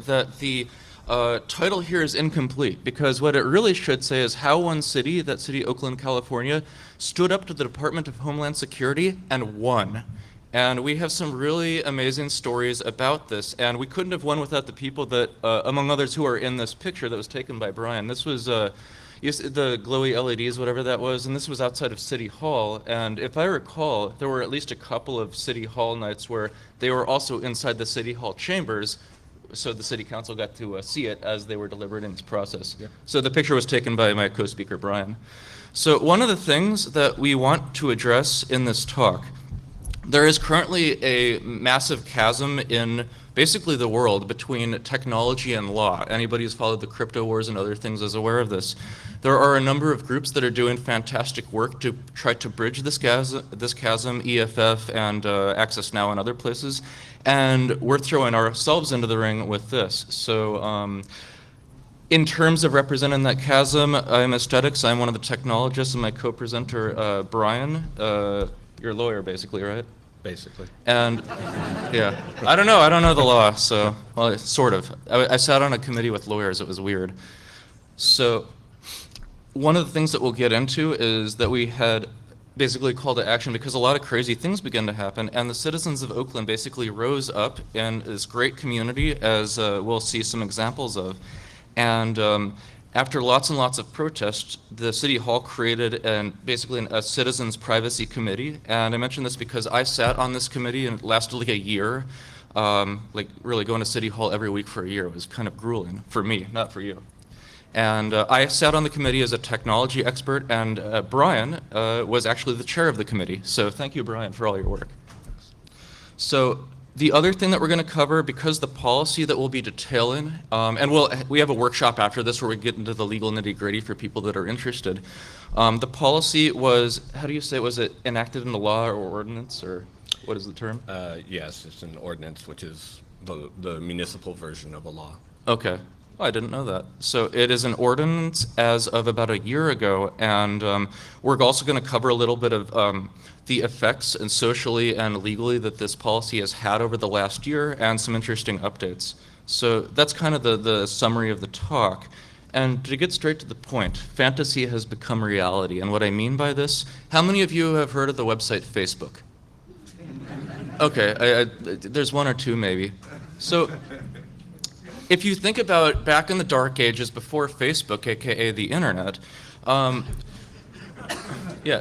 that the title here is incomplete, because what it really should say is how one city, that city Oakland, California, stood up to the Department of Homeland Security and won. And we have some really amazing stories about this, and we couldn't have won without the people that, among others, who are in this picture that was taken by Brian. This was the glowy LEDs, whatever that was, and this was outside of City Hall. And if I recall, there were at least a couple of City Hall nights where they were also inside the City Hall chambers, so the City Council got to see it as they were delivered in its process. Yep. So the picture was taken by my co-speaker, Brian. So one of the things that we want to address in this talk, there is currently a massive chasm in basically the world between technology and law. Anybody who's followed the crypto wars and other things is aware of this. There are a number of groups that are doing fantastic work to try to bridge this chasm, EFF and Access Now and other places, and we're throwing ourselves into the ring with this. So in terms of representing that chasm, I'm aesthetics, I'm one of the technologists, and my co-presenter, Brian, you're a lawyer basically, right? Basically. And yeah, I don't know the law, so, well, sort of. I sat on a committee with lawyers, it was weird. So one of the things that we'll get into is that we had basically a call to action because a lot of crazy things began to happen, and the citizens of Oakland basically rose up in this great community, as we'll see some examples of. And after lots and lots of protests, the City Hall created basically a citizens privacy committee. And I mention this because I sat on this committee and it lasted like a year. Like really going to City Hall every week for a year was kind of grueling for me, not for you. And I sat on the committee as a technology expert, and Brian was actually the chair of the committee. So thank you, Brian, for all your work. So the other thing that we're going to cover, because the policy that we'll be detailing, and we have a workshop after this where we get into the legal nitty-gritty for people that are interested. The policy was, how do you say, was it enacted into law or ordinance, or what is the term? Yes, it's an ordinance, which is the municipal version of a law. Okay. Oh, I didn't know that. So it is an ordinance as of about a year ago, and we're also going to cover a little bit of the effects and socially and legally that this policy has had over the last year, and some interesting updates. So that's kind of the summary of the talk. And to get straight to the point, fantasy has become reality. And what I mean by this, how many of you have heard of the website Facebook? Okay, there's one or two maybe. So if you think about back in the dark ages before Facebook, aka the internet, yeah,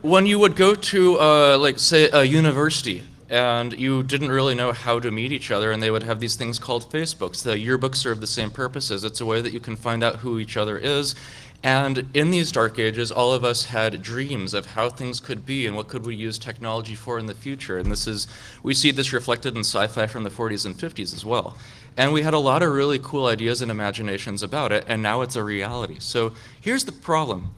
when you would go to, like, say, a university, and you didn't really know how to meet each other, and they would have these things called Facebooks. The yearbooks serve the same purposes. It's a way that you can find out who each other is. And in these dark ages, all of us had dreams of how things could be and what could we use technology for in the future. And we see this reflected in sci-fi from the 40s and 50s as well. And we had a lot of really cool ideas and imaginations about it, and now it's a reality. So here's the problem.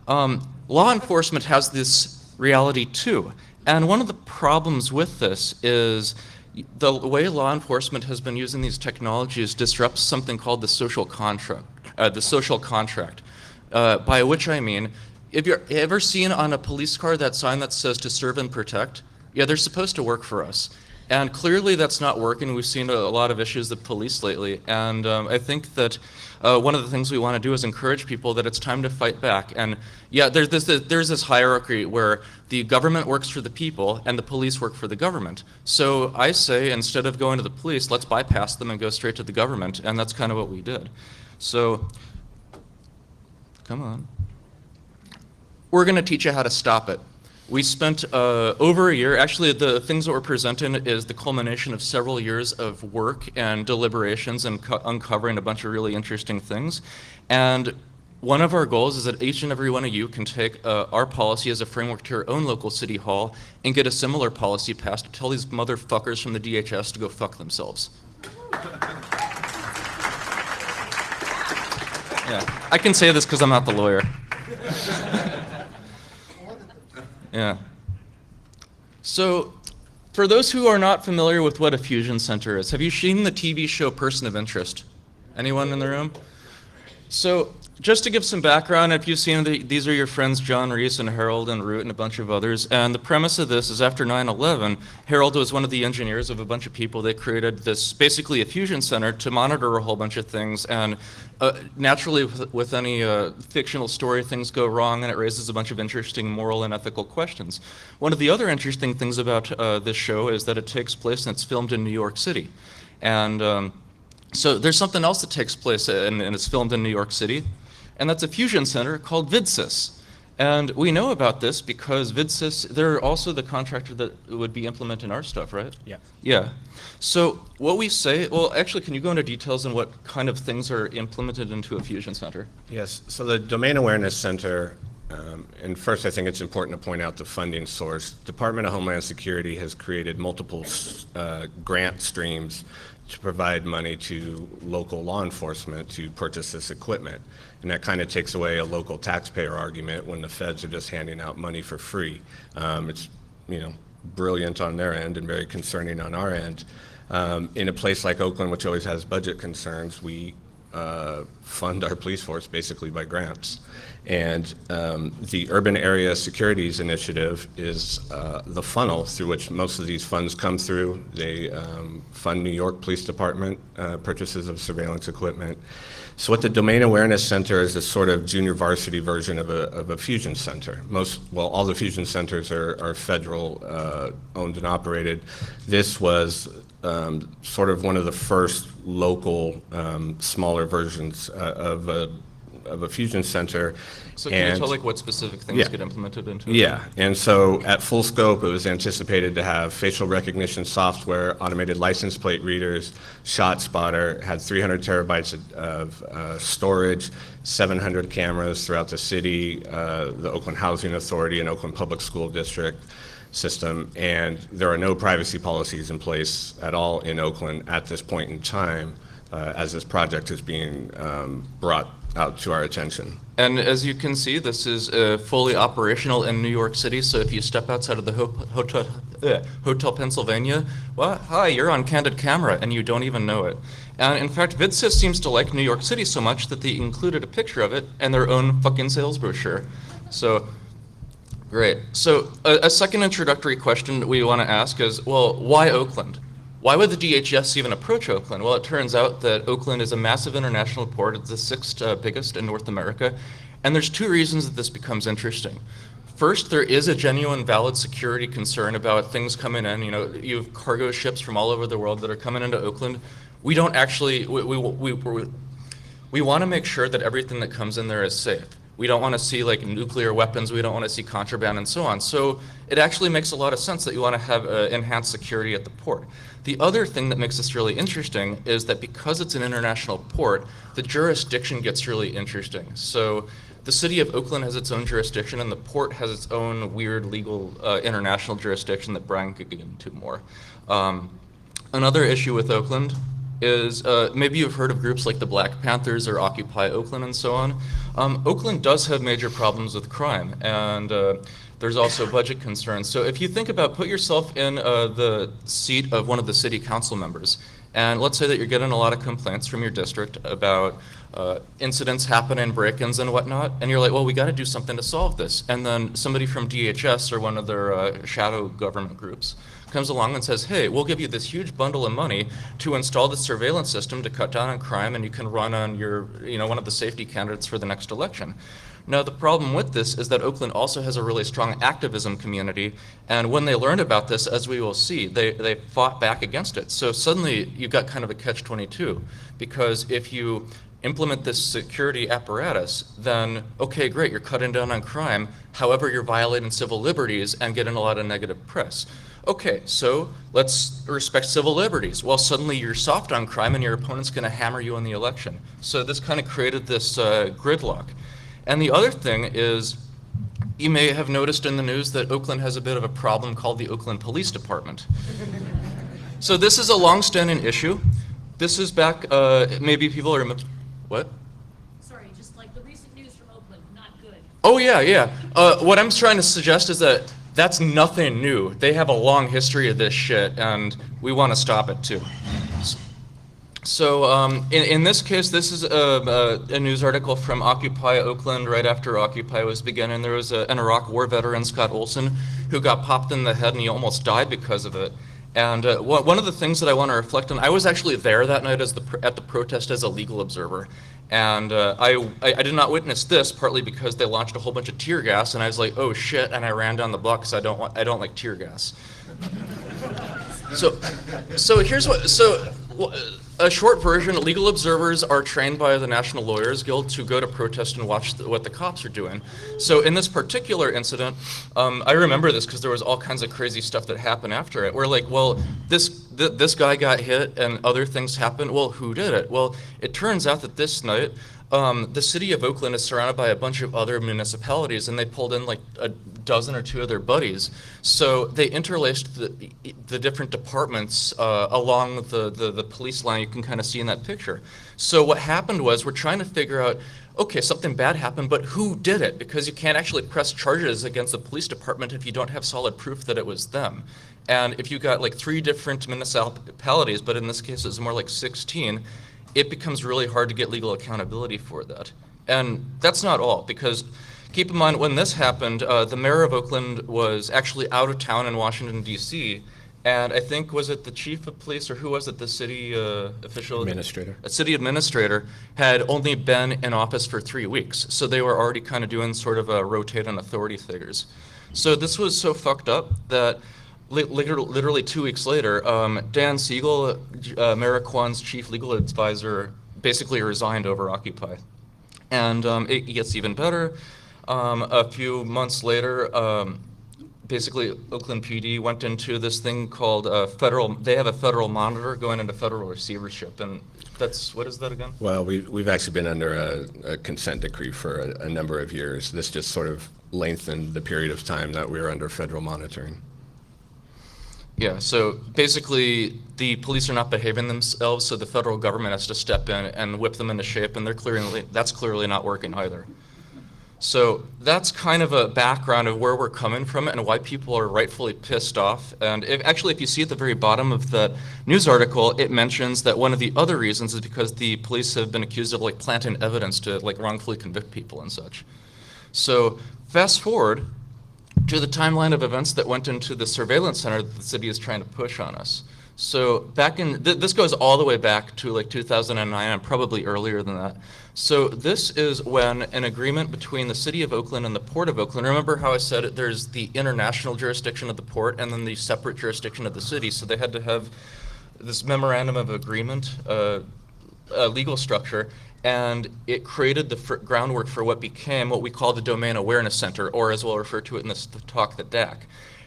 Law enforcement has this reality too. And one of the problems with this is the way law enforcement has been using these technologies disrupts something called the social contract. By which I mean, if you've ever seen on a police car that sign that says to serve and protect, yeah, they're supposed to work for us. And clearly that's not working. We've seen a lot of issues with police lately. And I think that one of the things we want to do is encourage people that it's time to fight back. And yeah, there's this hierarchy where the government works for the people and the police work for the government. So I say, instead of going to the police, let's bypass them and go straight to the government. And that's kind of what we did. So, come on. We're going to teach you how to stop it. We spent over a year, actually the things that we're presenting is the culmination of several years of work and deliberations and uncovering a bunch of really interesting things. And one of our goals is that each and every one of you can take our policy as a framework to your own local city hall and get a similar policy passed to tell these motherfuckers from the DHS to go fuck themselves. Yeah, I can say this because I'm not the lawyer. Yeah. So, for those who are not familiar with what a fusion center is, have you seen the TV show Person of Interest? Anyone in the room? So just to give some background, if you've seen these are your friends John Reese and Harold and Root and a bunch of others. And the premise of this is after 9/11, Harold was one of the engineers of a bunch of people that created this basically a fusion center to monitor a whole bunch of things. And naturally, with any fictional story, things go wrong and it raises a bunch of interesting moral and ethical questions. One of the other interesting things about this show is that it takes place and it's filmed in New York City. And so there's something else that takes place and it's filmed in New York City, and that's a fusion center called VidSys. And we know about this because VidSys, they're also the contractor that would be implementing our stuff, right? Yeah. Yeah. So what we say, well, actually, can you go into details on what kind of things are implemented into a fusion center? Yes, so the Domain Awareness Center, and first I think it's important to point out the funding source. Department of Homeland Security has created multiple grant streams to provide money to local law enforcement to purchase this equipment. And that kind of takes away a local taxpayer argument when the feds are just handing out money for free. It's, brilliant on their end and very concerning on our end. In a place like Oakland, which always has budget concerns, we fund our police force basically by grants. And the Urban Area Securities Initiative is the funnel through which most of these funds come through. They fund New York Police Department purchases of surveillance equipment. So what the Domain Awareness Center is a sort of junior varsity version of a fusion center. All the fusion centers are federal owned and operated. This was sort of one of the first local smaller versions of a fusion center. So can you tell like what specific things get implemented into it? Yeah, and so at full scope, it was anticipated to have facial recognition software, automated license plate readers, shot spotter, had 300 terabytes of storage, 700 cameras throughout the city, the Oakland Housing Authority and Oakland Public School District system, and there are no privacy policies in place at all in Oakland at this point in time as this project is being brought out to our attention. And as you can see, this is fully operational in New York City. So if you step outside of the Hotel Pennsylvania, well, hi, you're on candid camera and you don't even know it. And in fact, VidSys seems to like New York City so much that they included a picture of it in their own fucking sales brochure. So, great. So a second introductory question we want to ask is, well, why Oakland? Why would the DHS even approach Oakland? Well, it turns out that Oakland is a massive international port. It's the sixth biggest in North America. And there's two reasons that this becomes interesting. First, there is a genuine valid security concern about things coming in. You have cargo ships from all over the world that are coming into Oakland. We don't actually, we want to make sure that everything that comes in there is safe. We don't want to see like nuclear weapons. We don't want to see contraband and so on. So it actually makes a lot of sense that you want to have enhanced security at the port. The other thing that makes this really interesting is that because it's an international port, the jurisdiction gets really interesting. So the city of Oakland has its own jurisdiction and the port has its own weird legal international jurisdiction that Brian could get into more. Another issue with Oakland is maybe you've heard of groups like the Black Panthers or Occupy Oakland and so on. Oakland does have major problems with crime, and there's also budget concerns. So if you think about, put yourself in the seat of one of the city council members, and let's say that you're getting a lot of complaints from your district about incidents happening, break-ins and whatnot, and you're like, well, we got to do something to solve this. And then somebody from DHS or one of their shadow government groups comes along and says, hey, we'll give you this huge bundle of money to install the surveillance system to cut down on crime, and you can run on your, one of the safety candidates for the next election. Now, the problem with this is that Oakland also has a really strong activism community, and when they learned about this, as we will see, they fought back against it. So suddenly, you've got kind of a catch-22, because if you implement this security apparatus, then, okay, great, you're cutting down on crime, however, you're violating civil liberties and getting a lot of negative press. Okay, so let's respect civil liberties. Well, suddenly you're soft on crime and your opponent's going to hammer you in the election. So this kind of created this gridlock. And the other thing is, you may have noticed in the news that Oakland has a bit of a problem called the Oakland Police Department. So this is a long-standing issue. This is back, maybe people are, what? Sorry, just like the recent news from Oakland, not good. Oh yeah. What I'm trying to suggest is that that's nothing new. They have a long history of this shit, and we want to stop it too. So in this case, this is a news article from Occupy Oakland right after Occupy was beginning. There was an Iraq War veteran, Scott Olson, who got popped in the head and he almost died because of it. And one of the things that I want to reflect on, I was actually there that night at the protest as a legal observer. And I did not witness this, partly because they launched a whole bunch of tear gas, and I was like, oh shit, and I ran down the block because I don't like tear gas. So here's what, a short version, legal observers are trained by the National Lawyers Guild to go to protest and watch what the cops are doing. So in this particular incident, I remember this because there was all kinds of crazy stuff that happened after it. We're like, well, this guy got hit and other things happened. Well, who did it? Well, it turns out that this night, the city of Oakland is surrounded by a bunch of other municipalities, and they pulled in like a dozen or two of their buddies. So they interlaced the different departments along the police line. You can kind of see in that picture. So what happened was we're trying to figure out, okay, something bad happened, but who did it? Because you can't actually press charges against the police department if you don't have solid proof that it was them. And if you got like 3 different municipalities, but in this case it was more like 16, it becomes really hard to get legal accountability for that. And that's not all, because keep in mind when this happened, the mayor of Oakland was actually out of town in Washington, D.C., and I think, was it the chief of police, or who was it, the city official? Administrator. A city administrator had only been in office for 3 weeks, so they were already kind of doing sort of a rotating authority figures. So this was so fucked up that literally 2 weeks later, Dan Siegel, Mayor Kwan's chief legal advisor, basically resigned over Occupy. And it gets even better. A few months later, basically Oakland PD went into this thing called they have a federal monitor going into federal receivership. And that's, what is that again? Well, we've actually been under a consent decree for a number of years. This just sort of lengthened the period of time that we were under federal monitoring. Yeah, so basically the police are not behaving themselves, so the federal government has to step in and whip them into shape, and that's clearly not working either. So that's kind of a background of where we're coming from and why people are rightfully pissed off. And if you see at the very bottom of that news article, it mentions that one of the other reasons is because the police have been accused of like planting evidence to like wrongfully convict people and such. So fast forward to the timeline of events that went into the surveillance center that the city is trying to push on us. So back in, this goes all the way back to like 2009 and probably earlier than that. So this is when an agreement between the city of Oakland and the port of Oakland, remember how I said there's the international jurisdiction of the port and then the separate jurisdiction of the city. So they had to have this memorandum of agreement, legal structure, and it created the groundwork for what became what we call the Domain Awareness Center, or as we'll refer to it in this talk, the DAC.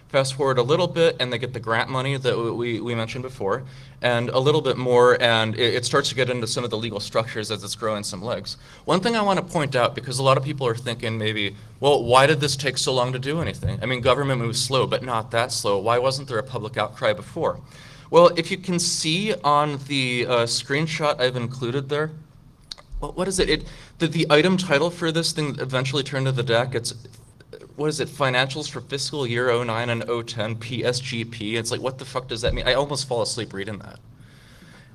Fast forward a little bit, and they get the grant money that we mentioned before, and a little bit more, and it starts to get into some of the legal structures as it's growing some legs. One thing I want to point out, because a lot of people are thinking maybe, well, why did this take so long to do anything? I mean, government moves slow, but not that slow. Why wasn't there a public outcry before? Well, if you can see on the screenshot I've included there, what is it? The item title for this thing eventually turned to the deck. It's, what is it? Financials for fiscal year 09 and 010 PSGP. It's like, what the fuck does that mean? I almost fall asleep reading that.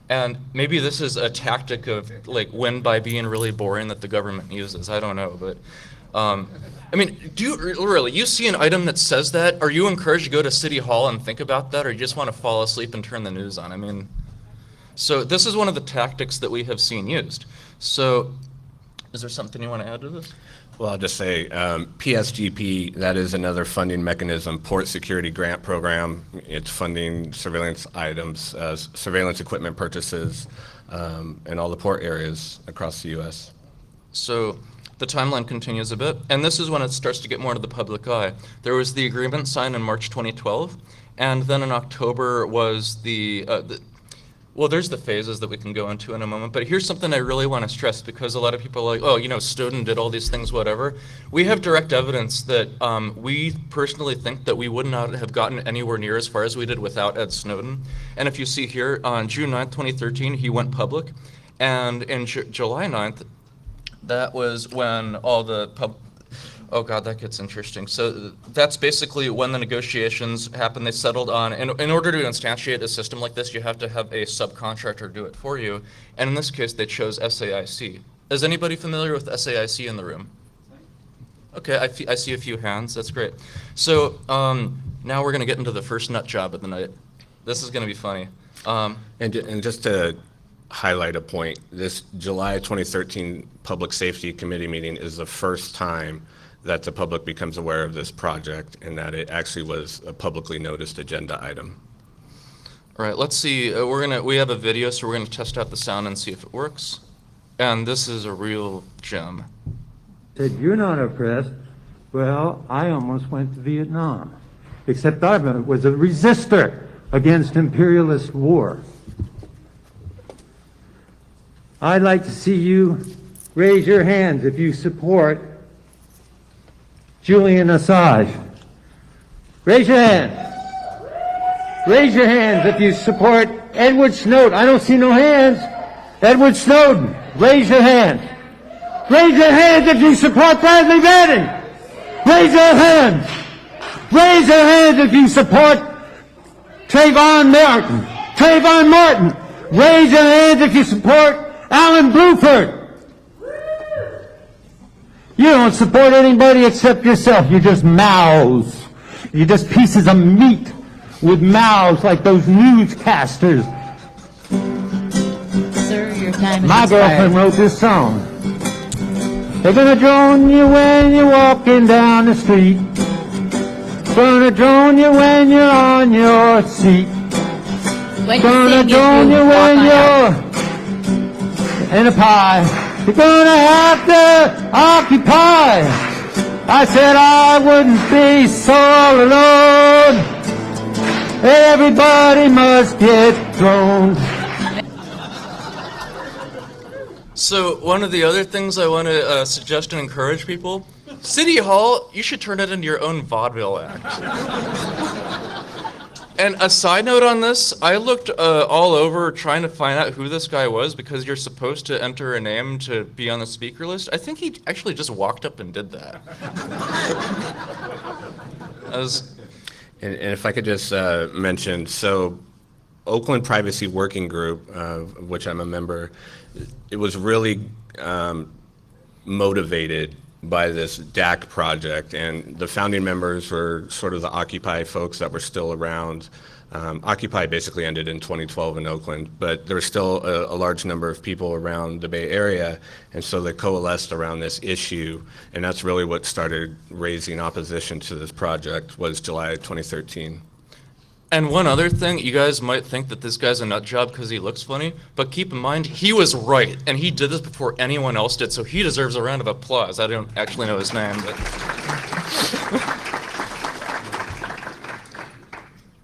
And maybe this is a tactic of like win by being really boring that the government uses. I don't know, but I mean, do you really, you see an item that says that? Are you encouraged to go to City Hall and think about that, or you just want to fall asleep and turn the news on? I mean, so this is one of the tactics that we have seen used. So is there something you want to add to this? Well, I'll just say PSGP, that is another funding mechanism, Port Security Grant Program. It's funding surveillance items, surveillance equipment purchases in all the port areas across the U.S. So the timeline continues a bit, and this is when it starts to get more to the public eye. There was the agreement signed in March 2012, and then in October was well, there's the phases that we can go into in a moment, but here's something I really want to stress, because a lot of people are like, oh, you know, Snowden did all these things, whatever. We have direct evidence that we personally think that we would not have gotten anywhere near as far as we did without Ed Snowden. And if you see here, on June 9th, 2013, he went public, and in July 9th, that was when all the Oh God, that gets interesting. So that's basically when the negotiations happened, they settled on, in order to instantiate a system like this, you have to have a subcontractor do it for you. And in this case, they chose SAIC. Is anybody familiar with SAIC in the room? Okay, I see a few hands. That's great. So now we're going to get into the first nut job of the night. This is going to be funny. And just to highlight a point, this July 2013 Public Safety Committee meeting is the first time that the public becomes aware of this project and that it actually was a publicly noticed agenda item. All right, let's see. We have a video, so we're going to test out the sound and see if it works. And this is a real gem. Said, you're not oppressed. Well, I almost went to Vietnam, except I was a resistor against imperialist war. I'd like to see you raise your hands if you support Julian Assange. Raise your hand. Raise your hands if you support Edward Snowden. I don't see no hands. Edward Snowden, raise your hand. Raise your hands if you support Bradley Manning. Raise your hands. Raise your hands if you support Trayvon Martin. Trayvon Martin. Raise your hands if you support Alan Bluford. You don't support anybody except yourself. You're just mouths. You're just pieces of meat with mouths like those newscasters. Sir, your time is My expired. girlfriend wrote this song. They're gonna drone you when you're walking down the street. Gonna drone you when you're on your seat. When you Gonna sing, drone you walk when on out. you're in a pie. You're gonna have to occupy. I said I wouldn't be so all alone. Everybody must get droned. So one of the other things I want to suggest and encourage people, City Hall, you should turn it into your own vaudeville act. And a side note on this, I looked all over trying to find out who this guy was because you're supposed to enter a name to be on the speaker list. I think he actually just walked up and did that. And if I could just mention, so Oakland Privacy Working Group, of which I'm a member, it was really motivated by this DAC project, and the founding members were sort of the Occupy folks that were still around. Occupy basically ended in 2012 in Oakland, but there was still a large number of people around the Bay Area, and so they coalesced around this issue, and that's really what started raising opposition to this project, was July 2013. And one other thing, you guys might think that this guy's a nut job because he looks funny, but keep in mind, he was right, and he did this before anyone else did, so he deserves a round of applause. I don't actually know his name, but...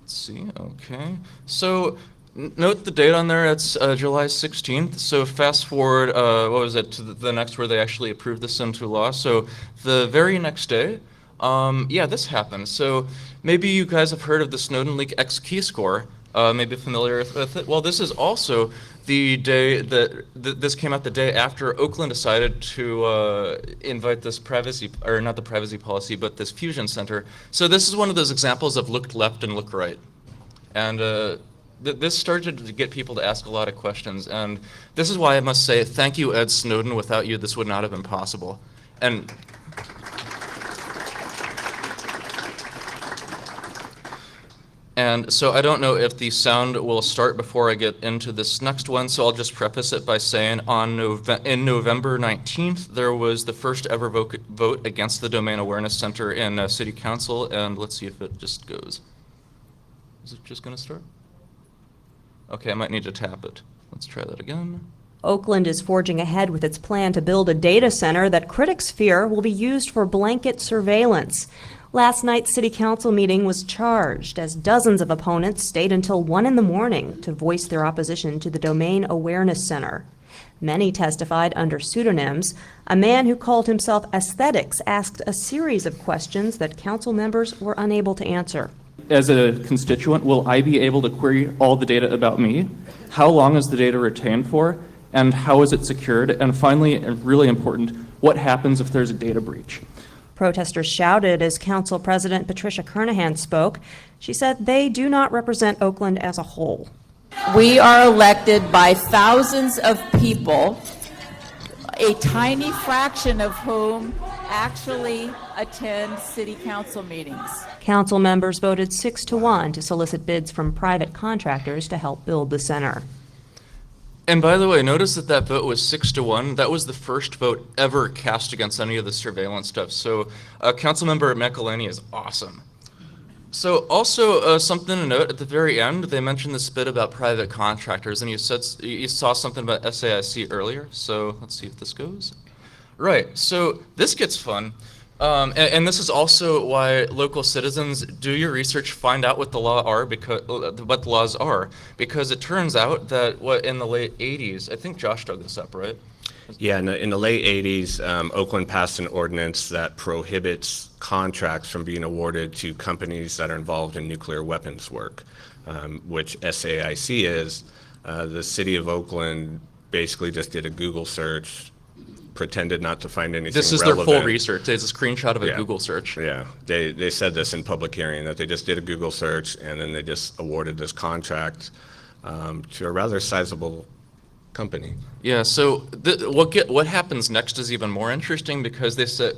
Let's see, okay. So, note the date on there, it's July 16th, so fast forward, what was it, to the next where they actually approved this into law. So, the very next day, yeah, this happened. So maybe you guys have heard of the Snowden leak X key score, maybe familiar with it. Well, this is also the day that this came out the day after Oakland decided to invite this privacy, or not the privacy policy, but this fusion center. So this is one of those examples of look left and look right. And this started to get people to ask a lot of questions. And this is why I must say thank you, Ed Snowden. Without you, this would not have been possible. And so I don't know if the sound will start before I get into this next one, so I'll just preface it by saying in November 19th, there was the first ever vote against the Domain Awareness Center in City Council, and let's see if it just goes. Is it just gonna start? Okay, I might need to tap it. Let's try that again. Oakland is forging ahead with its plan to build a data center that critics fear will be used for blanket surveillance. Last night's city council meeting was charged as dozens of opponents stayed until 1 in the morning to voice their opposition to the Domain Awareness Center. Many testified under pseudonyms. A man who called himself Aesthetics asked a series of questions that council members were unable to answer. As a constituent, will I be able to query all the data about me? How long is the data retained for? And how is it secured? And finally, and really important, what happens if there's a data breach? Protesters shouted as Council President Patricia Kernahan spoke. She said they do not represent Oakland as a whole. We are elected by thousands of people, a tiny fraction of whom actually attend city council meetings. Council members voted 6-1 to solicit bids from private contractors to help build the center. And by the way, notice that that vote was 6-1. That was the first vote ever cast against any of the surveillance stuff. So Councilmember McElhaney is awesome. So also something to note at the very end, they mentioned this bit about private contractors, and you saw something about SAIC earlier. So let's see if this goes. Right. So this gets fun. And this is also why local citizens do your research, find out what the laws are, because it turns out that in the late 80s, I think Josh dug this up, right? Yeah, in the late 80s, Oakland passed an ordinance that prohibits contracts from being awarded to companies that are involved in nuclear weapons work, which SAIC is. The city of Oakland basically just did a Google search, pretended not to find anything This is relevant. their full research. It's a screenshot of a Yeah. Google search. Yeah, they said this in public hearing, that they just did a Google search and then they just awarded this contract to a rather sizable company. Yeah, so what happens next is even more interesting, because they said,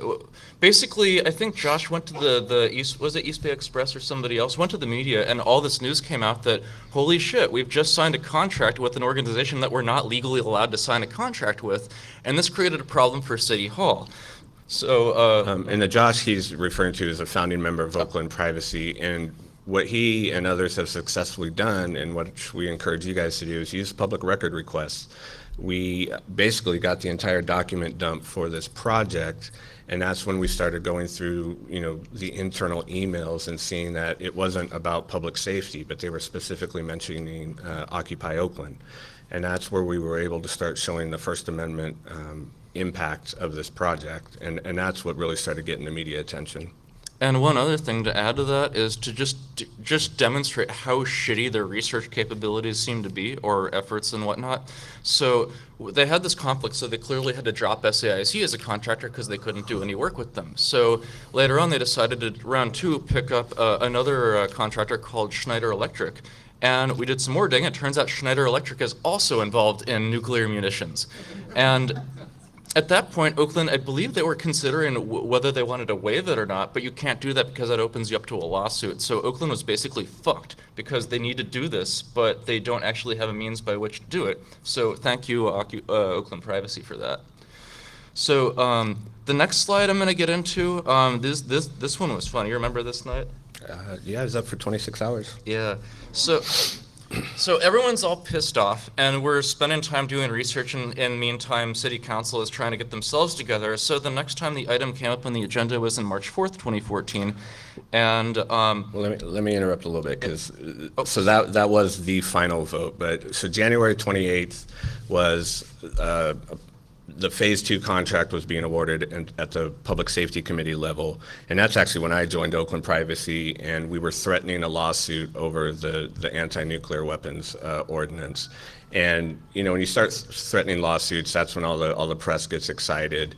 basically, I think Josh went to the East Bay Express or somebody else, went to the media, and all this news came out that, holy shit, we've just signed a contract with an organization that we're not legally allowed to sign a contract with, and this created a problem for City Hall. So, And the Josh he's referring to is a founding member of Oakland Privacy, and what he and others have successfully done, and what we encourage you guys to do, is use public record requests. We basically got the entire document dump for this project, and that's when we started going through, the internal emails and seeing that it wasn't about public safety, but they were specifically mentioning Occupy Oakland. And that's where we were able to start showing the First Amendment impact of this project, and that's what really started getting the media attention. and one other thing to add to that is to just demonstrate how shitty their research capabilities seem to be, or efforts and whatnot. So they had this conflict, so they clearly had to drop SAIC as a contractor because they couldn't do any work with them. So later on, they decided to, round two, pick up another contractor called Schneider Electric. And we did some more digging. It turns out Schneider Electric is also involved in nuclear munitions. And at that point, Oakland, I believe they were considering whether they wanted to waive it or not, but you can't do that because that opens you up to a lawsuit. So Oakland was basically fucked because they need to do this, but they don't actually have a means by which to do it. So thank you, Oakland Privacy, for that. So the next slide I'm going to get into, this one was fun. You remember this night? Yeah, I was up for 26 hours. Yeah. So everyone's all pissed off, and we're spending time doing research, and meantime, City Council is trying to get themselves together. So the next time the item came up on the agenda was in March 4th, 2014, and Well, let me interrupt a little bit, because so that was the final vote. But so January 28th was the Phase 2 contract was being awarded at the Public Safety Committee level, and that's actually when I joined Oakland Privacy, and we were threatening a lawsuit over the anti-nuclear weapons ordinance. And when you start threatening lawsuits, that's when all the press gets excited.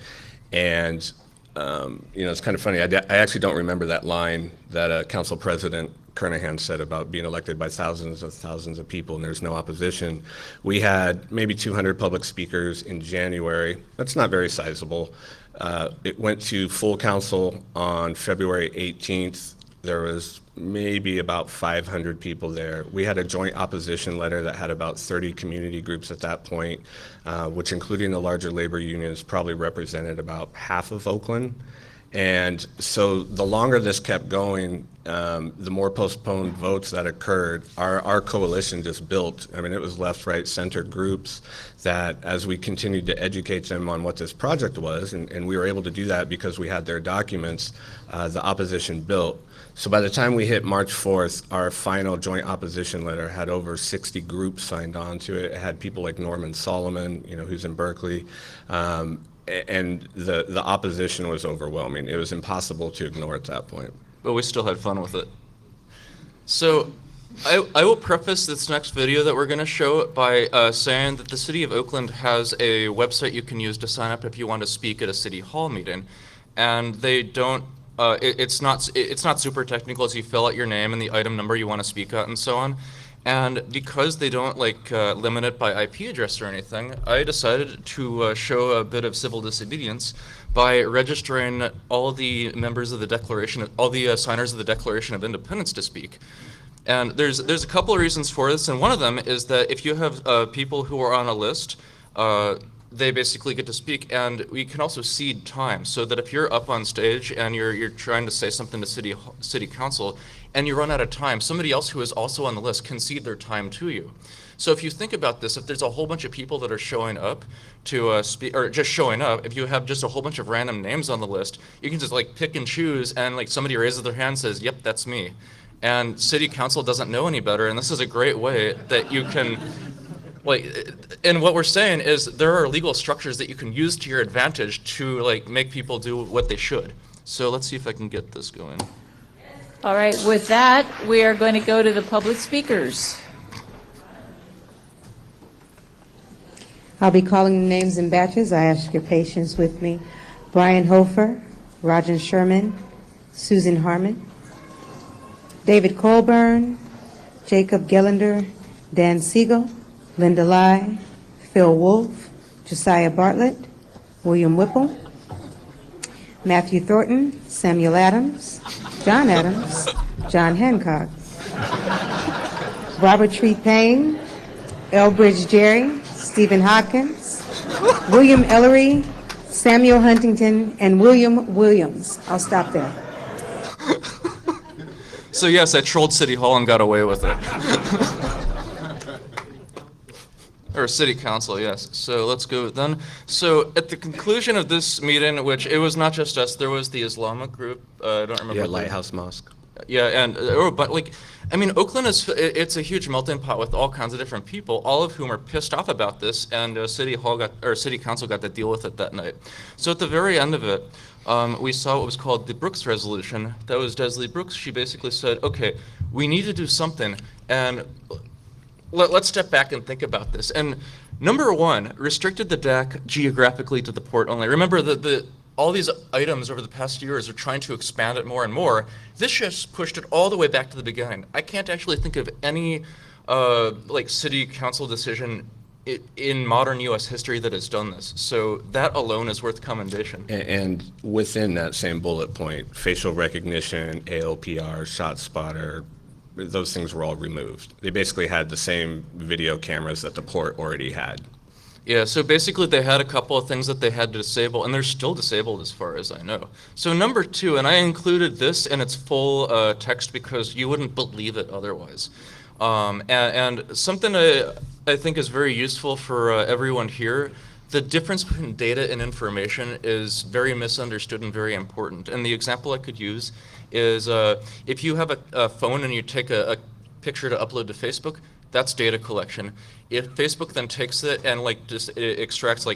And it's kind of funny. I actually don't remember that line that Council President Kernahan said about being elected by thousands of people and there's no opposition. We had maybe 200 public speakers in January. That's not very sizable. It went to full council on February 18th. There was maybe about 500 people there. We had a joint opposition letter that had about 30 community groups at that point, which, including the larger labor unions, probably represented about half of Oakland. And so the longer this kept going, the more postponed votes that occurred. Our coalition just built. I mean, it was left, right, center groups that, as we continued to educate them on what this project was, and we were able to do that because we had their documents, the opposition built. So by the time we hit March 4th, our final joint opposition letter had over 60 groups signed on to it. It had people like Norman Solomon, who's in Berkeley. And the opposition was overwhelming. It was impossible to ignore at that point. but we still had fun with it. So I will preface this next video that we're going to show by saying that the City of Oakland has a website you can use to sign up if you want to speak at a City Hall meeting. and they don't. It's not super technical. As you fill out your name and the item number you want to speak at and so on. And because they don't limit it by IP address or anything, I decided to show a bit of civil disobedience by registering all the members of the Declaration, all the signers of the Declaration of Independence to speak. And there's a couple of reasons for this, and one of them is that if you have people who are on a list, they basically get to speak, and we can also cede time, so that if you're up on stage and you're trying to say something to city council, and you run out of time, somebody else who is also on the list can cede their time to you. So if you think about this, if there's a whole bunch of people that are showing up to speak, or just showing up, if you have just a whole bunch of random names on the list, you can just pick and choose, and somebody raises their hand and says, "Yep, that's me." And city council doesn't know any better, and this is a great way that you can. And what we're saying is there are legal structures that you can use to your advantage to make people do what they should. So let's see if I can get this going. All right, with that, we are going to go to the public speakers. I'll be calling the names in batches. I ask your patience with me. Brian Hofer, Rajan Sherman, Susan Harmon, David Colburn, Jacob Gellender, Dan Siegel, Linda Lai, Phil Wolf, Josiah Bartlett, William Whipple, Matthew Thornton, Samuel Adams, John Adams, John Hancock, Robert Tree Payne, Elbridge Jerry, Stephen Hopkins, William Ellery, Samuel Huntington, and William Williams. I'll stop there. So yes, I trolled City Hall and got away with it. Or City Council, yes. So let's go then. So at the conclusion of this meeting, which it was not just us, there was the Islamic group. I don't remember. Yeah, the- Lighthouse Mosque. Yeah, and but Oakland it's a huge melting pot with all kinds of different people, all of whom are pissed off about this, and City Council got to deal with it that night. So at the very end of it, we saw what was called the Brooks Resolution. That was Desley Brooks. She basically said, okay, we need to do something, and let's step back and think about this. And number one, restricted the DAC geographically to the port only. Remember all these items over the past years are trying to expand it more and more. This just pushed it all the way back to the beginning. I can't actually think of any city council decision in modern U.S. history that has done this. So that alone is worth commendation. And within that same bullet point, facial recognition, ALPR, shot spotter, those things were all removed. They basically had the same video cameras that the port already had. Yeah, so basically they had a couple of things that they had to disable, and they're still disabled as far as I know. So number two, and I included this in its full text because you wouldn't believe it otherwise. And something I think is very useful for everyone here, the difference between data and information is very misunderstood and very important. And the example I could use is if you have a phone and you take a picture to upload to Facebook, that's data collection. If Facebook then takes it and it extracts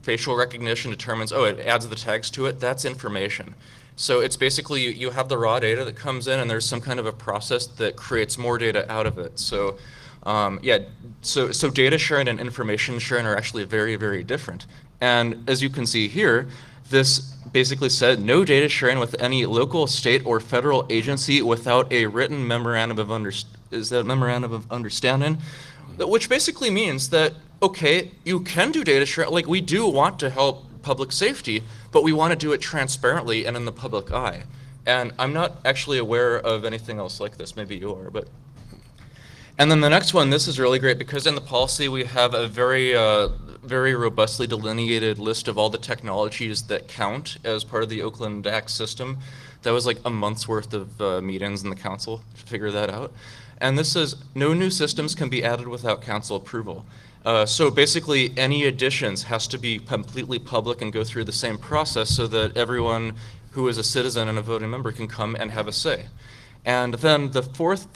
facial recognition, determines, oh, it adds the tags to it, that's information. So it's basically you have the raw data that comes in, and there's some kind of a process that creates more data out of it. So so data sharing and information sharing are actually very, very different. And as you can see here, this basically said no data sharing with any local, state, or federal agency without a written memorandum of understanding, which basically means that, okay, you can do data sharing. We do want to help public safety, but we want to do it transparently and in the public eye. And I'm not actually aware of anything else like this. Maybe you are, but. And then the next one, this is really great because in the policy we have a very, very robustly delineated list of all the technologies that count as part of the Oakland DAC system. That was a month's worth of meetings in the council to figure that out. And this says no new systems can be added without council approval. So basically any additions has to be completely public and go through the same process so that everyone who is a citizen and a voting member can come and have a say. And then the fourth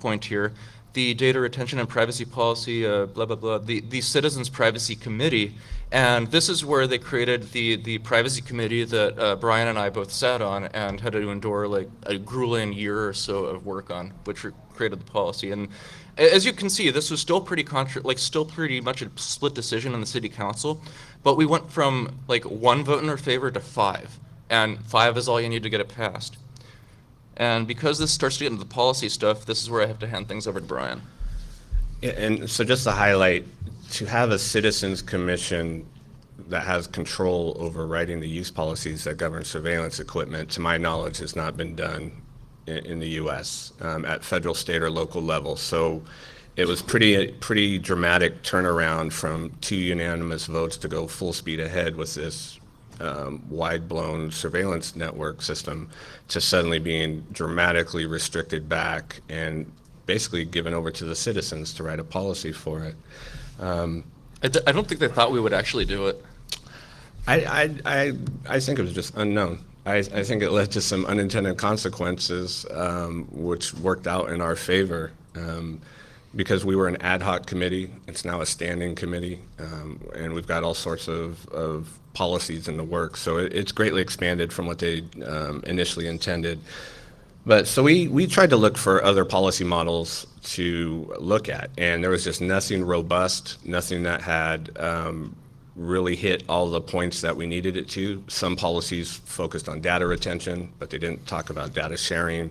point here, the data retention and privacy policy, blah, blah, blah, the Citizens Privacy Committee. And this is where they created the privacy committee that Brian and I both sat on and had to endure a grueling year or so of work on, which created the policy. And as you can see, this was still pretty still pretty much a split decision in the city council, but we went from 1 vote in our favor to 5. and 5 is all you need to get it passed. And because this starts to get into the policy stuff, this is where I have to hand things over to Brian. Yeah, and so just to highlight, to have a citizens commission that has control over writing the use policies that govern surveillance equipment, to my knowledge, has not been done in the U.S. At federal, state, or local level. So it was pretty dramatic turnaround from 2 unanimous votes to go full speed ahead with this wide-blown surveillance network system to suddenly being dramatically restricted back and basically given over to the citizens to write a policy for it. I don't think they thought we would actually do it. I think it was just unknown. I think it led to some unintended consequences, which worked out in our favor. Because we were an ad hoc committee, it's now a standing committee, and we've got all sorts of policies in the works. So it's greatly expanded from what they initially intended. But so we tried to look for other policy models to look at, and there was just nothing robust, nothing that had really hit all the points that we needed it to. Some policies focused on data retention, but they didn't talk about data sharing.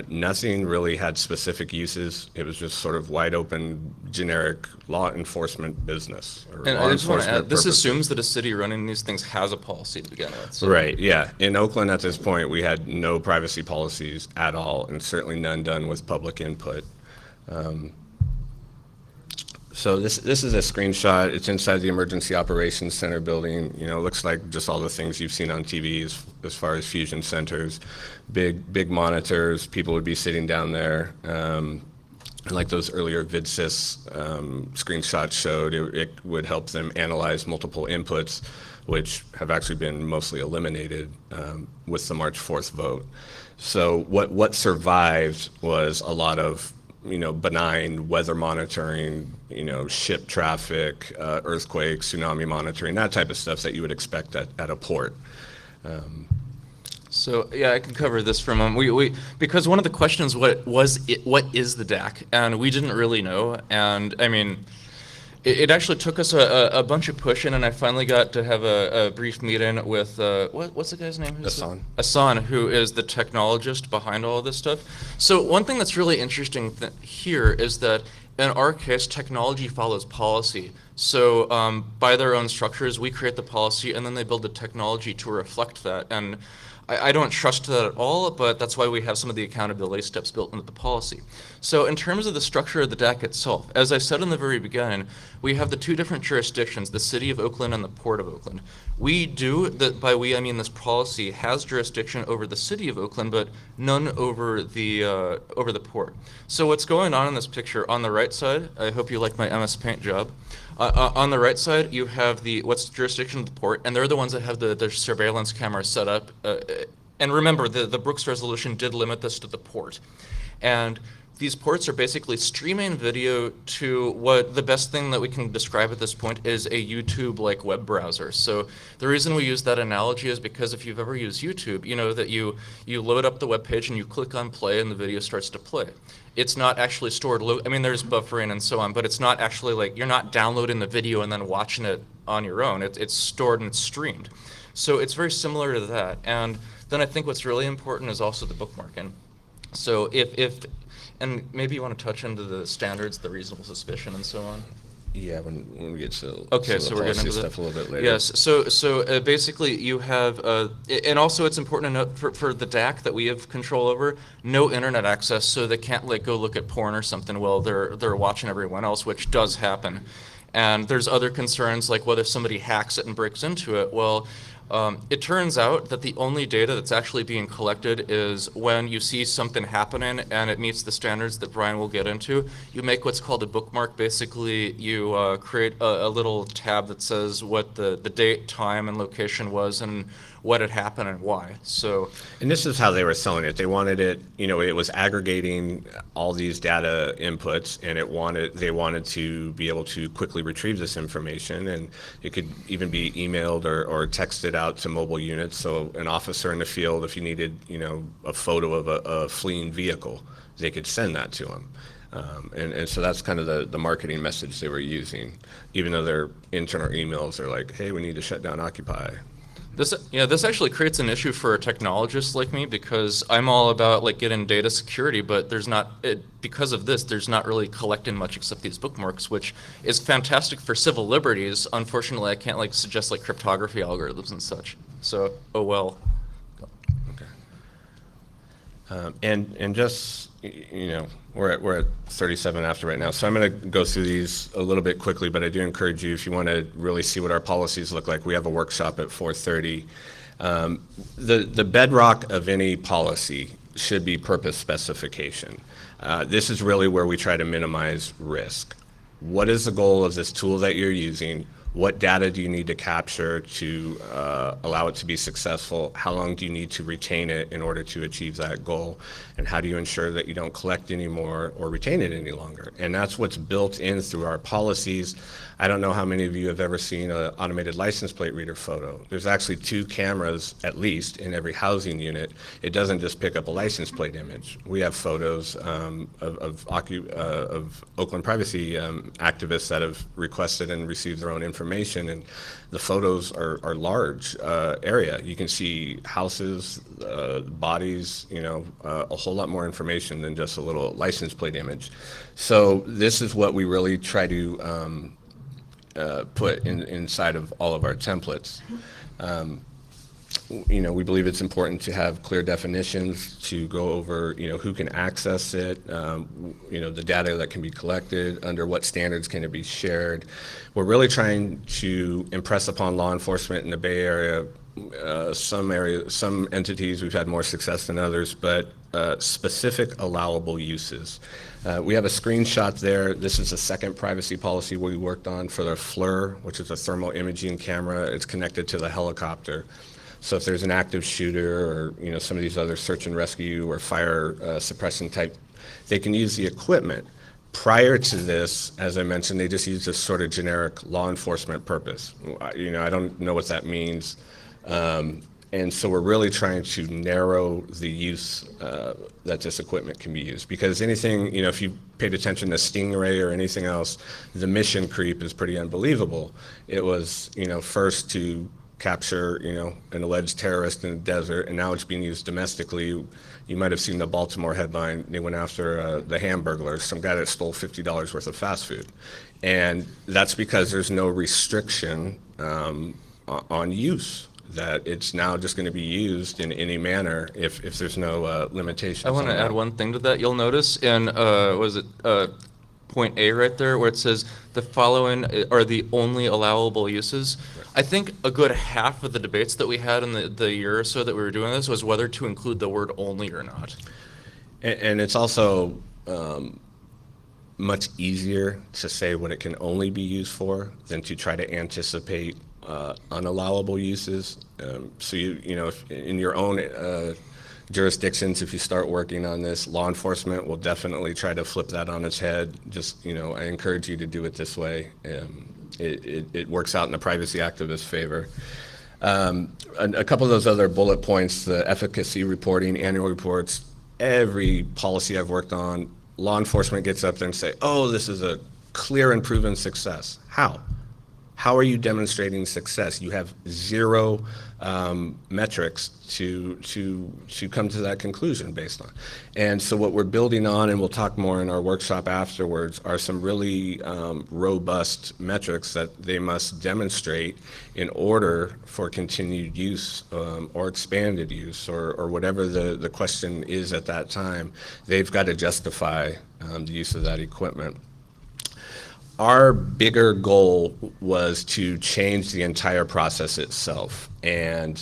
Nothing really had specific uses. It was just sort of wide open, generic law enforcement business. And I just want to add, this assumes that a city running these things has a policy to begin with. So. Right, yeah. In Oakland at this point, we had no privacy policies at all, and certainly none done with public input. So this is a screenshot. It's inside the Emergency Operations Center building. You know, it looks like just all the things you've seen on TV as far as fusion centers. Big monitors. People would be sitting down there. And like those earlier VidSys screenshots showed, it would help them analyze multiple inputs, which have actually been mostly eliminated with the March 4th vote. So what survived was a lot of benign weather monitoring, ship traffic, earthquakes, tsunami monitoring, that type of stuff that you would expect at a port. So yeah, I can cover this for a moment. Because one of the questions what is the DAC, and we didn't really know. And I mean, it actually took us a bunch of pushing, and I finally got to have a brief meeting with what's the guy's name? Asan, who is the technologist behind all of this stuff. So one thing that's really interesting here is that in our case, technology follows policy. So by their own structures, we create the policy, and then they build the technology to reflect that. And I don't trust that at all, but that's why we have some of the accountability steps built into the policy. So in terms of the structure of the DAC itself, as I said in the very beginning, we have the 2 different jurisdictions, the City of Oakland and the Port of Oakland. We do, by we I mean this policy, has jurisdiction over the City of Oakland, but none over the port. So what's going on in this picture, on the right side, I hope you like my MS Paint job, on the right side, you have what's the jurisdiction of the port, and they're the ones that have the surveillance cameras set up. And remember, the Brooks resolution did limit this to the port. And these ports are basically streaming video to what the best thing that we can describe at this point is a YouTube-like web browser. So the reason we use that analogy is because if you've ever used YouTube, you know that you load up the web page and you click on play and the video starts to play. It's not actually stored, I mean, there's buffering and so on, but it's not actually like, you're not downloading the video and then watching it on your own. It's stored and it's streamed. So it's very similar to that. And then I think what's really important is also the bookmarking. So and maybe you want to touch into the standards, the reasonable suspicion and so on. Yeah, when we get to so we're getting into stuff a little bit later. Yes. So basically, you have, and also it's important to note for the DAC that we have control over, no internet access, so they can't go look at porn or something while they're watching everyone else, which does happen. And there's other concerns like whether somebody hacks it and breaks into it. Well, it turns out that the only data that's actually being collected is when you see something happening and it meets the standards that Brian will get into. You make what's called a bookmark. Basically, you create a little tab that says what the date, time, and location was and what had happened and why. So, and this is how they were selling it. They wanted it, it was aggregating all these data inputs, and they wanted to be able to quickly retrieve this information, and it could even be emailed or texted out to mobile units. So an officer in the field, if you needed, a photo of a fleeing vehicle, they could send that to them. And so that's kind of the marketing message they were using, even though their internal emails are like, hey, we need to shut down Occupy. This actually creates an issue for a technologist like me because I'm all about like getting data security, but because of this, there's not really collecting much except these bookmarks, which is fantastic for civil liberties. Unfortunately, I can't like suggest like cryptography algorithms and such. So, oh well. And just, we're at 37 after right now, so I'm going to go through these a little bit quickly, but I do encourage you, if you want to really see what our policies look like, we have a workshop at 4:30. The bedrock of any policy should be purpose specification. This is really where we try to minimize risk. What is the goal of this tool that you're using? What data do you need to capture to allow it to be successful? How long do you need to retain it in order to achieve that goal? And how do you ensure that you don't collect anymore or retain it any longer? And that's what's built in through our policies. I don't know how many of you have ever seen an automated license plate reader photo. There's actually 2 cameras, at least, in every housing unit. It doesn't just pick up a license plate image. We have photos of Oakland privacy activists that have requested and received their own information, and the photos are large area. You can see houses, bodies, a whole lot more information than just a little license plate image. So this is what we really try to put inside of all of our templates. We believe it's important to have clear definitions to go over, who can access it, the data that can be collected, under what standards can it be shared. We're really trying to impress upon law enforcement in the Bay Area, some entities we've had more success than others, but specific allowable uses. We have a screenshot there. This is the second privacy policy we worked on for the FLIR, which is a thermal imaging camera. It's connected to the helicopter. So if there's an active shooter or some of these other search and rescue or fire suppression type, they can use the equipment. Prior to this, as I mentioned, they just used this sort of generic law enforcement purpose. I don't know what that means. And so we're really trying to narrow the use that this equipment can be used, because anything, if you paid attention to Stingray or anything else, the mission creep is pretty unbelievable. It was, first to capture, an alleged terrorist in the desert, and now it's being used domestically. You might have seen the Baltimore headline. They went after the Hamburglers, some guy that stole $50 worth of fast food. And that's because there's no restriction on use, that it's now just going to be used in any manner if there's no limitations. I want to add one thing to that. You'll notice in, point A right there, where it says the following are the only allowable uses. I think a good half of the debates that we had in the year or so that we were doing this was whether to include the word only or not. And it's also much easier to say what it can only be used for than to try to anticipate unallowable uses. So if in your own jurisdictions, if you start working on this, law enforcement will definitely try to flip that on its head. Just, I encourage you to do it this way. It works out in the privacy activist favor. A couple of those other bullet points, the efficacy reporting, annual reports, every policy I've worked on, law enforcement gets up there and say, oh, this is a clear and proven success. How? How are you demonstrating success? You have zero metrics to come to that conclusion based on. And so what we're building on, and we'll talk more in our workshop afterwards, are some really robust metrics that they must demonstrate in order for continued use or expanded use or whatever the question is at that time. They've got to justify the use of that equipment. Our bigger goal was to change the entire process itself. And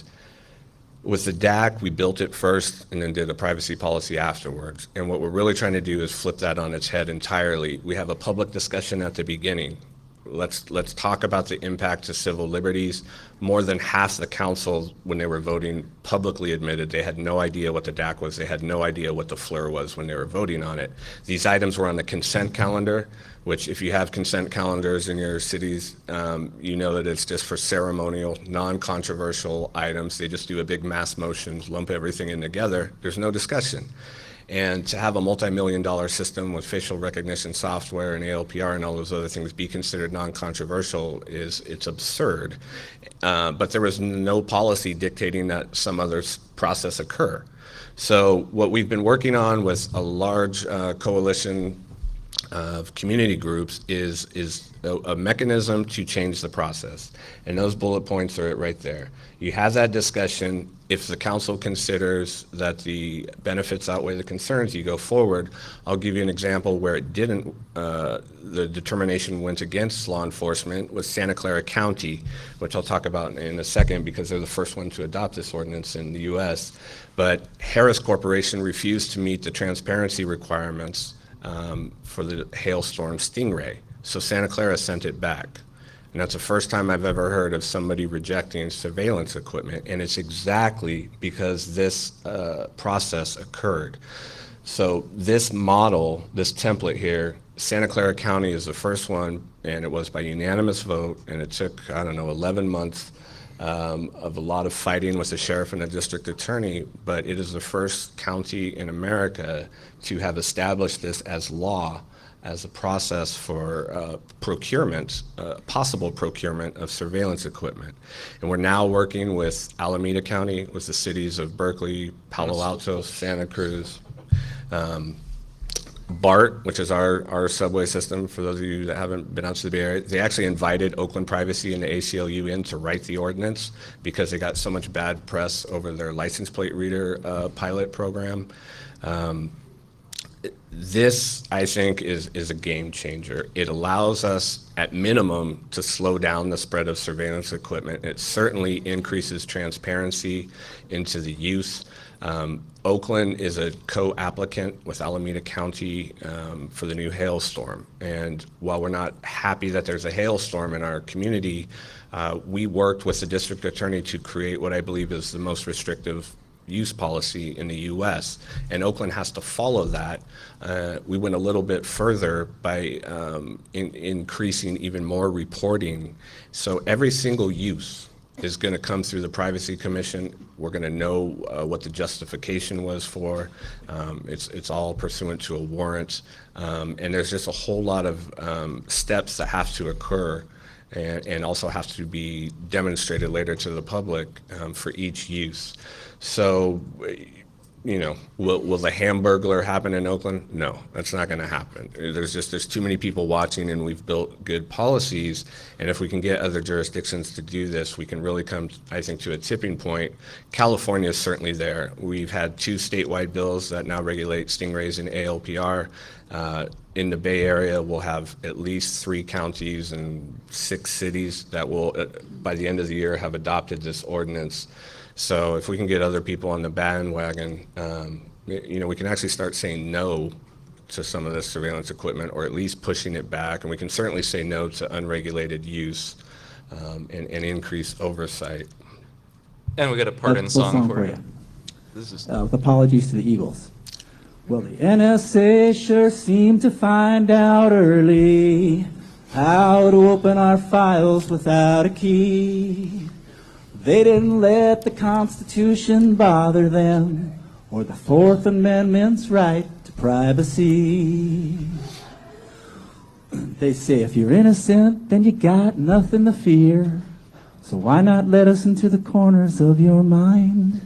with the DAC, we built it first and then did a privacy policy afterwards. And what we're really trying to do is flip that on its head entirely. We have a public discussion at the beginning. Let's talk about the impact to civil liberties. More than half the council, when they were voting, publicly admitted they had no idea what the DAC was. They had no idea what the FLIR was when they were voting on it. These items were on the consent calendar, which if you have consent calendars in your cities, you know that it's just for ceremonial, non-controversial items. They just do a big mass motion, lump everything in together. There's no discussion. And to have a multi-million-dollar system with facial recognition software and ALPR and all those other things be considered non-controversial it's absurd. But there was no policy dictating that some other process occur. So what we've been working on with a large coalition of community groups is a mechanism to change the process. And those bullet points are right there. You have that discussion. If the council considers that the benefits outweigh the concerns, you go forward. I'll give you an example where it didn't, the determination went against law enforcement was Santa Clara County, which I'll talk about in a second because they're the first one to adopt this ordinance in the US. But Harris Corporation refused to meet the transparency requirements for the hailstorm Stingray. So Santa Clara sent it back. And that's the first time I've ever heard of somebody rejecting surveillance equipment. And it's exactly because this process occurred. So this model, this template here, Santa Clara County is the first one, and it was by unanimous vote. And it took, 11 months of a lot of fighting with the sheriff and the district attorney, but it is the first county in America to have established this as law, as a process for procurement, possible procurement of surveillance equipment. And we're now working with Alameda County, with the cities of Berkeley, Palo Alto, Santa Cruz, BART, which is our subway system, for those of you that haven't been out to the Bay Area. They actually invited Oakland Privacy and the ACLU in to write the ordinance because they got so much bad press over their license plate reader pilot program. This, I think, is a game changer. It allows us, at minimum, to slow down the spread of surveillance equipment. It certainly increases transparency into the use. Oakland is a co-applicant with Alameda County for the new hailstorm. And while we're not happy that there's a hailstorm in our community, we worked with the district attorney to create what I believe is the most restrictive use policy in the U.S., and Oakland has to follow that. We went a little bit further by increasing even more reporting. So every single use is going to come through the Privacy Commission. We're going to know what the justification was for. It's all pursuant to a warrant, and there's just a whole lot of steps that have to occur and also have to be demonstrated later to the public for each use. So, will the Hamburglar happen in Oakland? No, that's not going to happen. There's too many people watching, and we've built good policies. And if we can get other jurisdictions to do this, we can really come, I think, to a tipping point. California is certainly there. We've had 2 statewide bills that now regulate stingrays and ALPR. In the Bay Area, we'll have at least 3 counties and 6 cities that will, by the end of the year, have adopted this ordinance. So if we can get other people on the bandwagon, we can actually start saying no to some of this surveillance equipment, or at least pushing it back. And we can certainly say no to unregulated use and increase oversight. And we got a pardon song for you. This is With apologies to the Eagles. Well, the NSA sure seemed to find out early how to open our files without a key. They didn't let the Constitution bother them, or the Fourth Amendment's right to privacy. They say if you're innocent, then you got nothing to fear. So why not let us into the corners of your mind?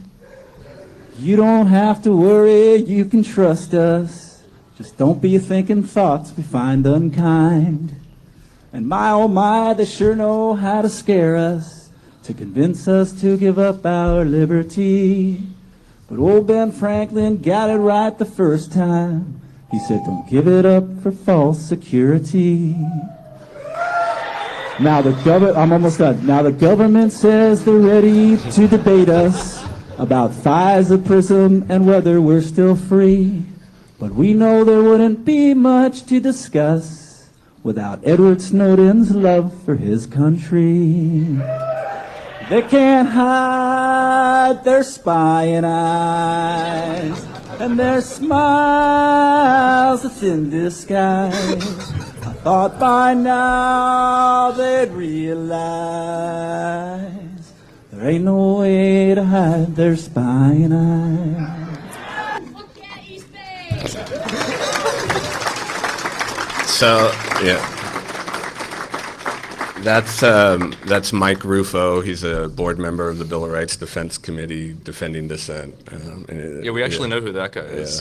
You don't have to worry, you can trust us. Just don't be thinking thoughts we find unkind. And my oh my, they sure know how to scare us, to convince us to give up our liberty. But old Ben Franklin got it right the first time. He said, don't give it up for false security. Now I'm almost done. Now the government says they're ready to debate us about FISA, PRISM, and whether we're still free. But we know there wouldn't be much to discuss without Edward Snowden's love for his country. They can't hide their spying eyes and their smiles that's in disguise. I thought by now they'd realize there ain't no way to hide their spying eyes. Look at East Bay! So, yeah. That's Mike Rufo. He's a board member of the Bill of Rights Defense Committee defending dissent. Yeah, we actually know who that guy is.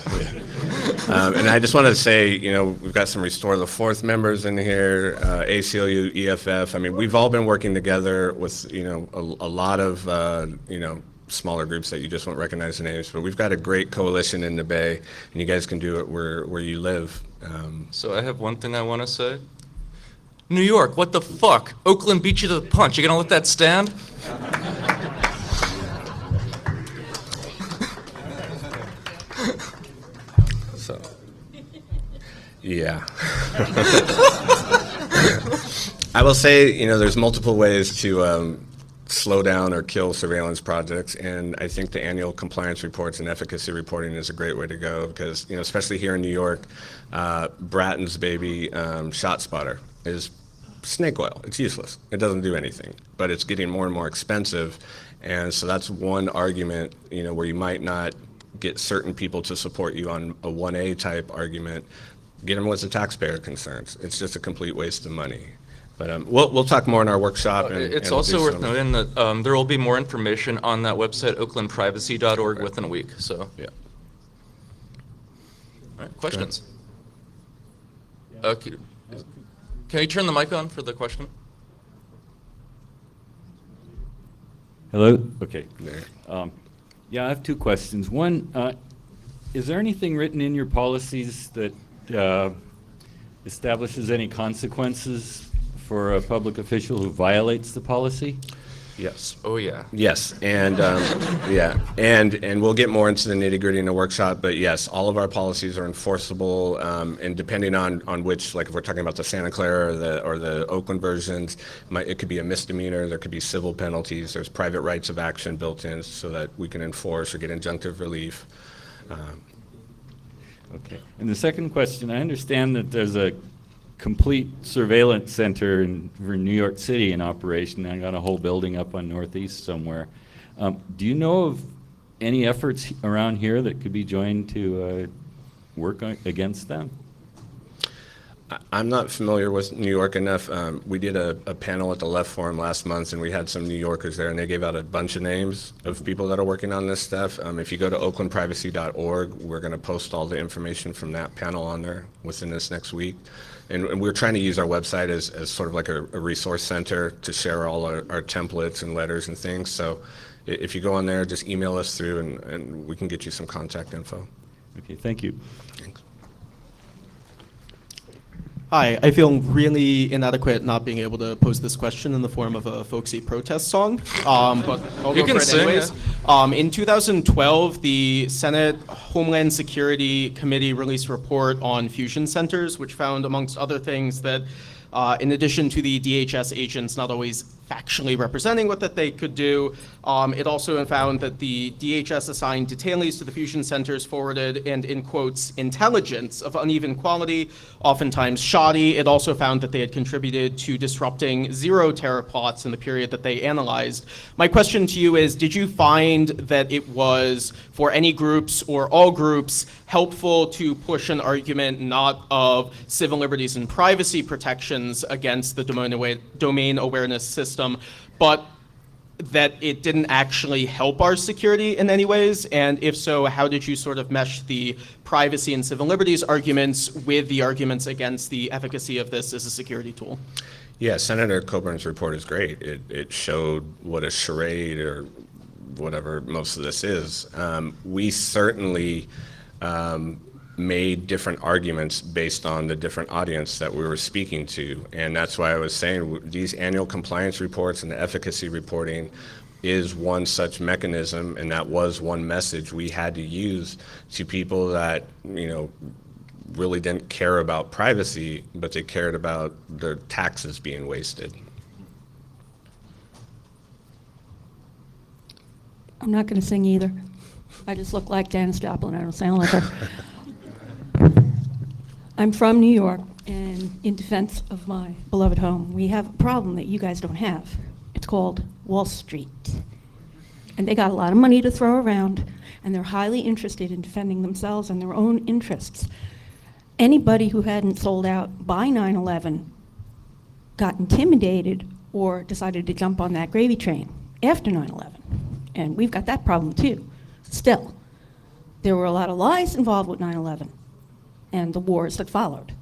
And I just wanted to say, we've got some Restore the Fourth members in here, ACLU, EFF. I mean, we've all been working together with, a lot of, smaller groups that you just won't recognize the names, but we've got a great coalition in the Bay, and you guys can do it where you live. So I have one thing I want to say. New York, what the fuck? Oakland beat you to the punch. You gonna let that stand? So, yeah. I will say, there's multiple ways to slow down or kill surveillance projects, and I think the annual compliance reports and efficacy reporting is a great way to go because, especially here in New York, Bratton's baby shot spotter is snake oil. It's useless. It doesn't do anything, but it's getting more and more expensive, and so that's one argument, where you might not get certain people to support you on a 1A type argument. Get them with the taxpayer concerns. It's just a complete waste of money. But we'll talk more in our workworkshop. It's also worth noting that there will be more information on that website, oaklandprivacy.org, within a week. So, yeah. All right, questions? Okay. Can you turn the mic on for the question? Hello? Okay. Yeah, I have two questions. One, is there anything written in your policies that establishes any consequences for a public official who violates the policy? Yes. Oh, yeah. Yes, and and we'll get more into the nitty-gritty in the workshop, but yes, all of our policies are enforceable, and depending on which, like if we're talking about the Santa Clara or the Oakland versions, it could be a misdemeanor, there could be civil penalties, there's private rights of action built in so that we can enforce or get injunctive relief. Okay. And the second question, I understand that there's a complete surveillance center for New York City in operation. I got a whole building up on Northeast somewhere. Do you know of any efforts around here that could be joined to work against them? I'm not familiar with New York enough. We did a panel at the Left Forum last month, and we had some New Yorkers there, and they gave out a bunch of names of people that are working on this stuff. If you go to oaklandprivacy.org, we're going to post all the information from that panel on there within this next week. And we're trying to use our website as sort of like a resource center to share all our templates and letters and things. So if you go on there, just email us through, and we can get you some contact info. Okay, thank you. Thanks. Hi, I feel really inadequate not being able to pose this question in the form of a folksy protest song, but I'll You go can for it sing anyways. it. In 2012, the Senate Homeland Security Committee released a report on fusion centers, which found, amongst other things, that in addition to the DHS agents not always factually representing what that they could do, it also found that the DHS assigned detainees to the fusion centers forwarded, and in quotes, intelligence of uneven quality, oftentimes shoddy. It also found that they had contributed to disrupting zero terror plots in the period that they analyzed. My question to you is, did you find that it was, for any groups or all groups, helpful to push an argument not of civil liberties and privacy protections against the domain awareness system, but that it didn't actually help our security in any ways? And if so, how did you sort of mesh the privacy and civil liberties arguments with the arguments against the efficacy of this as a security tool? Yeah, Senator Coburn's report is great. It showed what a charade or whatever most of this is. We certainly made different arguments based on the different audience that we were speaking to. And that's why I was saying these annual compliance reports and the efficacy reporting is one such mechanism, and that was one message we had to use to people that, really didn't care about privacy, but they cared about their taxes being wasted. I'm not going to sing either. I just look like Janis Joplin. I don't sound like her. I'm from New York, and in defense of my beloved home, we have a problem that you guys don't have. It's called Wall Street. And they got a lot of money to throw around, and they're highly interested in defending themselves and their own interests. anybody who hadn't sold out by 9/11 got intimidated or decided to jump on that gravy train after 9/11. And we've got that problem too. Still, there were a lot of lies involved with 9/11 and the wars that followed.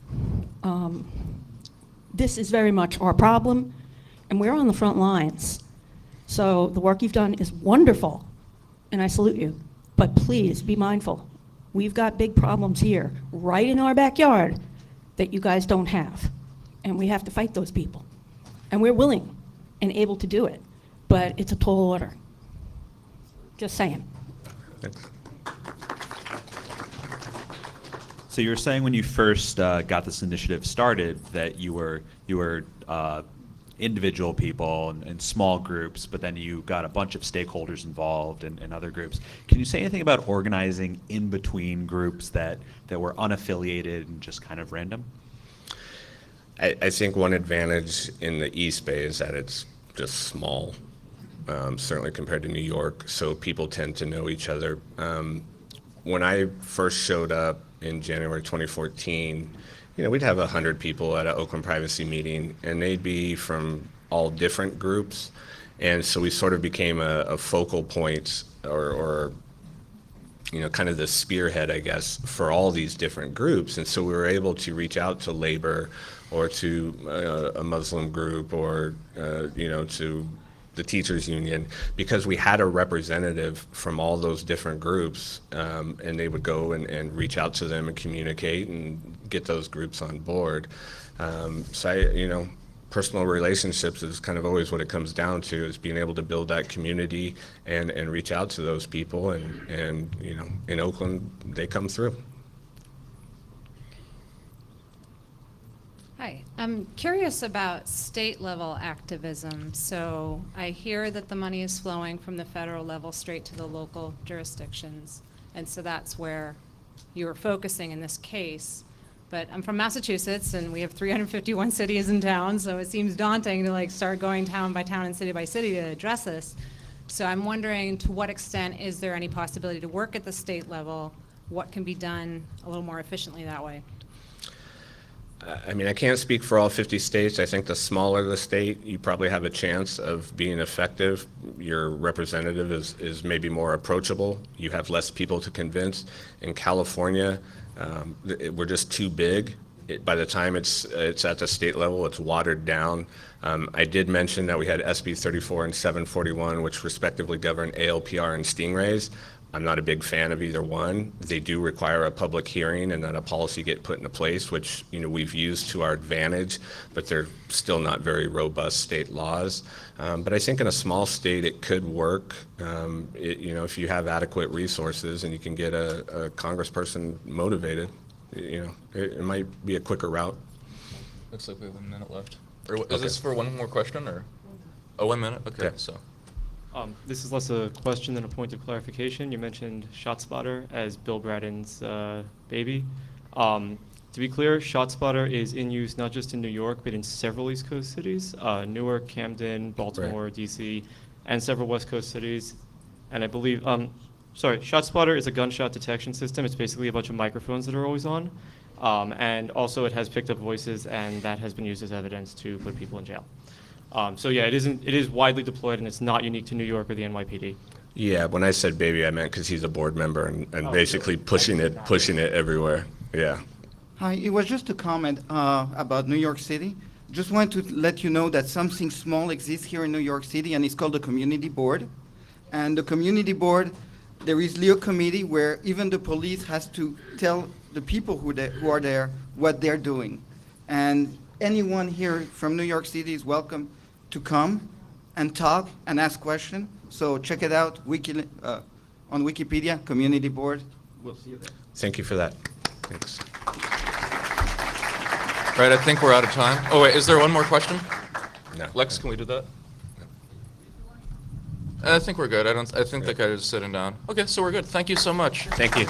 This is very much our problem, and we're on the front lines. So the work you've done is wonderful, and I salute you. But please be mindful. We've got big problems here, right in our backyard, that you guys don't have. And we have to fight those people. And we're willing and able to do it, but it's a tall order. Just saying. Thanks. So you were saying when you first got this initiative started that you were individual people and small groups, but then you got a bunch of stakeholders involved and other groups. Can you say anything about organizing in between groups that were unaffiliated and just kind of random? I think one advantage in the East Bay is that it's just small, certainly compared to New York, so people tend to know each other. When I first showed up in January 2014, we'd have 100 people at an Oakland privacy meeting, and they'd be from all different groups, and so we sort of became a focal point or kind of the spearhead, I guess, for all these different groups. And so we were able to reach out to labor or to a Muslim group or, to the teachers union, because we had a representative from all those different groups, and they would go and reach out to them and communicate and get those groups on board. Personal relationships is kind of always what it comes down to, is being able to build that community and reach out to those people, and in Oakland, they come through. Hi, I'm curious about state level activism. So I hear that the money is flowing from the federal level straight to the local jurisdictions. And so that's where you're focusing in this case. But I'm from Massachusetts, and we have 351 cities and towns, so it seems daunting to start going town by town and city by city to address this. So I'm wondering, to what extent is there any possibility to work at the state level? What can be done a little more efficiently that way? I can't speak for all 50 states. I think the smaller the state, you probably have a chance of being effective. Your representative is maybe more approachable. You have less people to convince. In California, we're just too big. By the time it's at the state level, it's watered down. I did mention that we had SB 34 and 741, which respectively govern ALPR and stingrays. I'm not a big fan of either one. They do require a public hearing and then a policy get put into place, which we've used to our advantage, but they're still not very robust state laws. But I think in a small state it could work. If you have adequate resources and you can get a congressperson motivated, it might be a quicker route. Looks like we have a minute left. Is this for one more question or? Oh, 1 minute? Okay, Yeah. so. This is less a question than a point of clarification. You mentioned ShotSpotter as Bill Braden's baby. To be clear, ShotSpotter is in use not just in New York, but in several East Coast cities, Newark, Camden, Baltimore, DC, and several West Coast cities. And I believe, ShotSpotter is a gunshot detection system. It's basically a bunch of microphones that are always on. And also it has picked up voices, and that has been used as evidence to put people in jail. It is widely deployed, and it's not unique to New York or the NYPD. Yeah, when I said baby, I meant because he's a board member and basically pushing it everywhere. Yeah. Hi, it was just a comment about New York City. Just wanted to let you know that something small exists here in New York City, and it's called the Community Board. And the Community Board, there is Leo Committee, where even the police has to tell the people who are there what they're doing. And anyone here from New York City is welcome to come and talk and ask questions. So check it out on Wikipedia, Community Board. We'll see you there. Thank you for that. Thanks. Right, I think we're out of time. Oh, wait, is there one more question? No. Lex, can we do that? I think we're good. I think the guy is sitting down. Okay, so we're good. Thank you so much. Thank you.